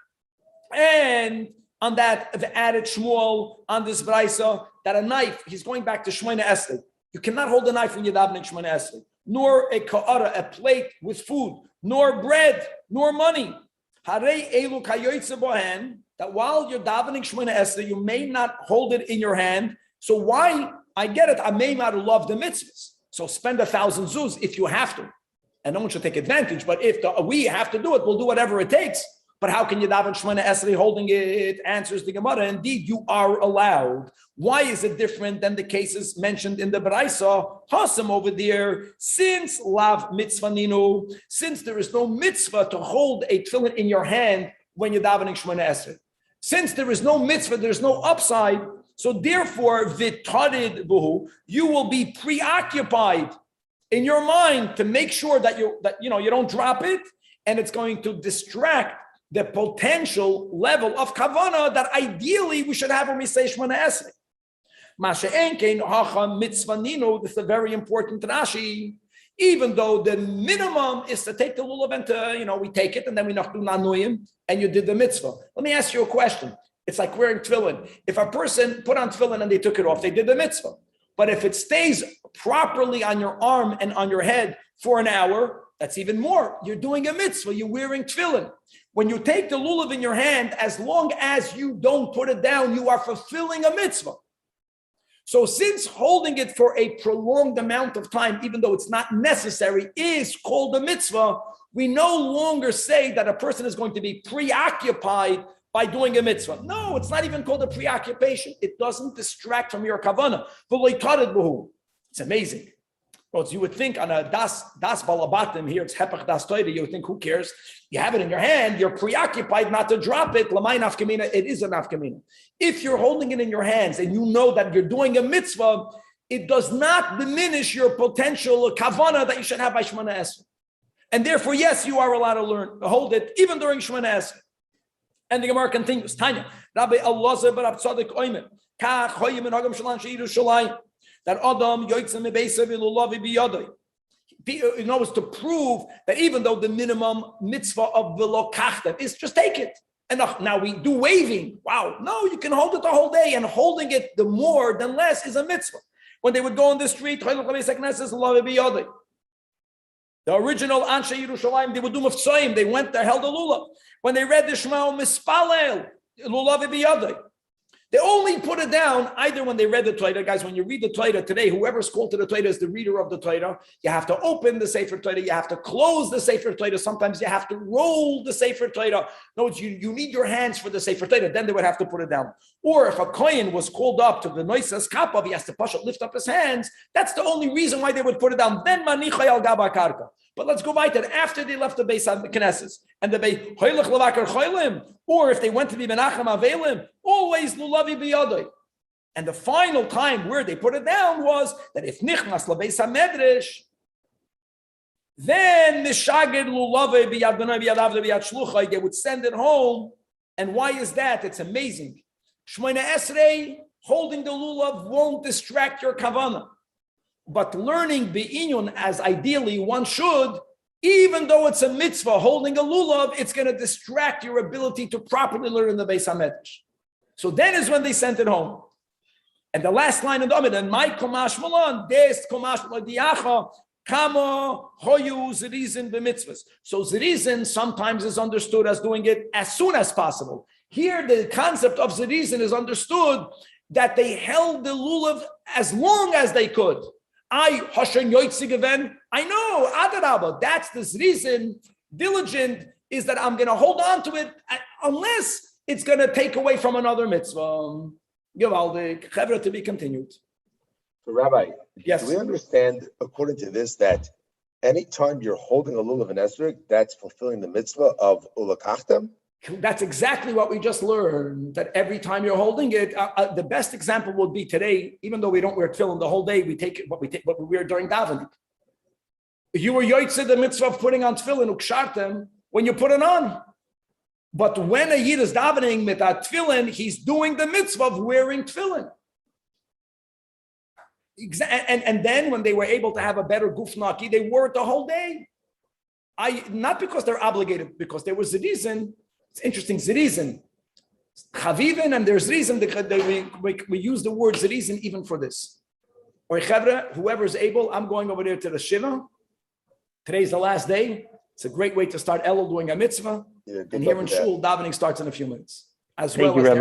And on that, the added Shmuel on this brisa that a knife, he's going back to Shemona Esrei. You cannot hold a knife when you're davening Shemona Esrei, nor a ka'ara, a plate with food, nor bread, nor money. Harei elu kayoytze bohen, that while you're davening Shemona Esrei, you may not hold it in your hand. So why? I get it. I may not love the mitzvahs. So spend 1,000 zuz if you have to. And no one should take advantage. But if we have to do it, we'll do whatever it takes. But how can you daven Shemona Esrei holding it? Answers the Gemara. Indeed, you are allowed. Why is it different than the cases mentioned in the Baraisa? Hassan over there, since lav mitzvah ninu, since there is no mitzvah to hold a tefillin in your hand when you're davening Shemona Esrei. Since there is no mitzvah, there's no upside. So therefore, v'tarid buhu, you will be preoccupied in your mind to make sure that you don't drop it, and it's going to distract the potential level of kavana that ideally we should have when we say Shemona Esrei. Masha'enkein hacha mitzvah nino. This is a very important Rashi. Even though the minimum is to take the lulav and we take it and then we not do nanuyim and you did the mitzvah. Let me ask you a question. It's like wearing tefillin. If a person put on tefillin and they took it off, they did the mitzvah. But if it stays properly on your arm and on your head for an hour, that's even more. You're doing a mitzvah. You're wearing tefillin. When you take the lulav in your hand, as long as you don't put it down, you are fulfilling a mitzvah. So since holding it for a prolonged amount of time, even though it's not necessary, is called a mitzvah, we no longer say that a person is going to be preoccupied by doing a mitzvah. No, it's not even called a preoccupation. It doesn't distract from your kavanah. It's amazing. Well, you would think on a das balabatim here, it's hepach das toida, you would think, who cares? You have it in your hand, you're preoccupied not to drop it. Lamai nafkamina, it is a nafkamina. If you're holding it in your hands and you know that you're doing a mitzvah, it does not diminish your potential kavana that you should have by Shemona Esrei. And therefore, yes, you are allowed to hold it even during Shemona Esrei. And the Gemara continues, Tanya, Rabbi Elazar bar Tzadik Oimer, Kach Hoyim and Hagam Shalan Sheiru Shalai, that Adam Yoitzim Mebeisav Ilulavi Biyadai. It's to prove that even though the minimum mitzvah of Velokachtem is just take it. And now we do waving. Wow, no, you can hold it the whole day, and holding it the more than less is a mitzvah. When they would go on the street, the original Anshe Yerushalayim, they would do muftzayim. They went there, held a lulav. When they read the Shema Mispalel, lulav biyadai. They only put it down either when they read the Torah. Guys, when you read the Torah today, whoever's called to the Torah is the reader of the Torah. You have to open the Sefer Torah. You have to close the Sefer Torah. Sometimes you have to roll the Sefer Torah. No, you need your hands for the Sefer Torah. Then they would have to put it down. Or if a kohen was called up to the Noisas Kapav, he has to lift up his hands. That's the only reason why they would put it down. Then Manichay al Gaba Karka. But let's go back to that. After they left the Beis Knesses and the Beis Hoylech Levakar Choylim, or if they went to be Menachem Avelim, always Lulavi Biyadoi. And the final time where they put it down was that if Nichnas LaBeis HaMedrash, then Nishaged Lulavi Biyad B'nai Biyad Avda Biyad Shluchai, they would send it home. And why is that? It's amazing. Shemona Esrei, holding the lulav won't distract your kavanah. But learning be'inyun, as ideally one should, even though it's a mitzvah, holding a lulav, it's going to distract your ability to properly learn in the Beis HaMedrash. So then is when they sent it home. And the last line in the Amid, and my komash malan, des komash diacha, kama hoyu zirizin b'mitzvahs. So zirizin sometimes is understood as doing it as soon as possible. Here, the concept of zirizin is understood that they held the lulav as long as they could. I know, Adarabah, that's this reason, diligent, is that I'm going to hold on to it unless it's going to take away from another mitzvah. Gewaldig, Chevra to be continued. So Rabbi, yes. Do we understand, according to this, that anytime you're holding a lulav and esrog, that's fulfilling the mitzvah of ulakachtem? That's exactly what we just learned, that every time you're holding it, the best example would be today, even though we don't wear tefillin the whole day, we take what we wear during davening. You were yotzei the mitzvah of putting on tefillin, ukshartem, when you put it on. But when a Yid is davening with a tefillin, he's doing the mitzvah of wearing tefillin. And then when they were able to have a better guf naki, they wore it the whole day. Not because they're obligated, because there was a reason. It's interesting, reason. Chavivin, and there's reason we use the word reason even for this. Or whoever is able, I'm going over there to the Shiva. Today's the last day. It's a great way to start Elul doing a mitzvah. Yeah, and here in Shul, davening starts in a few minutes. Thank you, Rabbi.